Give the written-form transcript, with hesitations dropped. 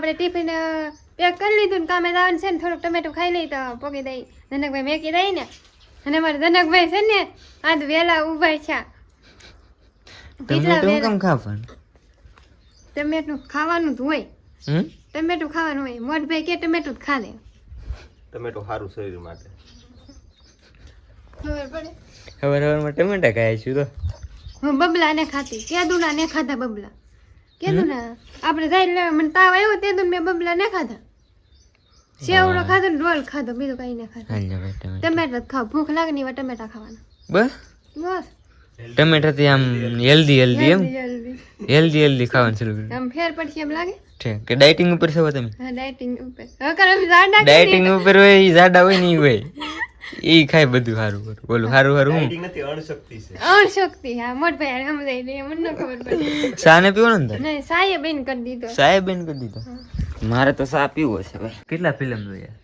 આપણે tiffin pack કરી લીધું ને કામે જવાનું છે ને થોડુંક ટમેટું ખાઈ લઈ તો પોકી દઈ જનકભાઈ મેકી દઈ ને અને અમારે જનકભાઈ છે ને આજ વેલા ઉભા છે ટમેટું કેમ ખાવાનું? ટમેટું ખાવાનું જ હોય ટમેટું ખાવાનું હોય મોટભાઈ કે ટમેટું જ ખા લે ટમેટો સારું શરીર માટે ખબર પડે સવારમાં ટમેટા ખાય છું તો હું બબલા ને ખાતી કેદુના ને ખાધા બબલા કેદુના આપણે જાય એટલે મને તાવ આવ્યો તે મેં બબલા ને ખાધા સેવડો ખાધો ને રોલ ખાધો બીજું કઈ ના ખાધું હાલ ભાઈ ટમેટા ટમેટા જ ખાવ ભૂખ લાગે ને એવા ટમેટા ખાવાના બસ બસ ટમેટાથી આમ હેલ્ધી એમ જલ્દી હેલ્ધી ખાવાનું શરૂ કર્યું આમ ફેર પડશે એમ લાગે છે કે ડાયટિંગ ઉપર છો તમે? હા ડાયટિંગ ઉપર હવે કરે જાડા ડાયટિંગ ઉપર હોય ઈ જાડા હોય ને ઈ હોય ઈ ખાય બધું સારું સારું બોલું સારું સારું હું ડાયટિંગ નથી અણશક્તિ છે અણશક્તિ હા મોટભાઈ સમજાય દે મને ન ખબર પડે સાને પીવાનો ને તારે? નહીં સાહેબ બેન કરી દીધો સાહેબ બેન કરી દીધો. મારે તો સા પીવો છે ભાઈ. કેટલા ફિલ્મ જોયા?